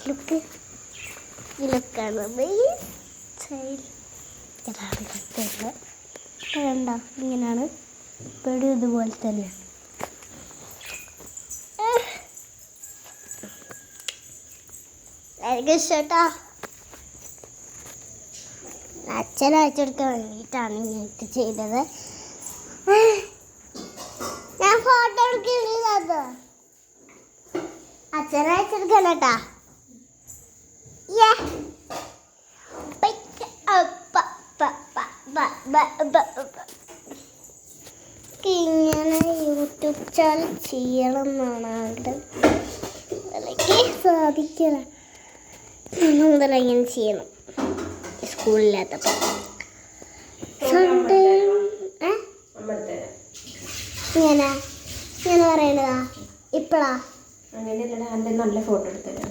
Look ഈ ലുക്കാണ് വേണ്ട ഇങ്ങനെയാണ് ഇപ്പോഴും ഇതുപോലെ തന്നെയാണ്. എനിക്ക് ഇഷ്ടട്ടാ. അച്ഛനെ അയച്ചെടുക്കാൻ വേണ്ടിയിട്ടാണ് ഇങ്ങനെയൊക്കെ ചെയ്തത്. ഞാൻ ഫോട്ടോ എടുക്കുന്നത് അച്ഛനെ അയച്ചെടുക്കാനട്ടാ. ഇങ്ങനെ യൂട്യൂബ് ചാനൽ ചെയ്യണം എന്നാണ് ആളുടെ എനിക്ക് സാധിക്കില്ല. മുതൽ ഇങ്ങനെ ചെയ്യണം സ്കൂളില്ലാത്തപ്പോൾ. സൺഡേ ഇങ്ങനെ പറയണതാ ഇപ്പളാ അങ്ങനെ നല്ല ഫോട്ടോ എടുത്തരാം.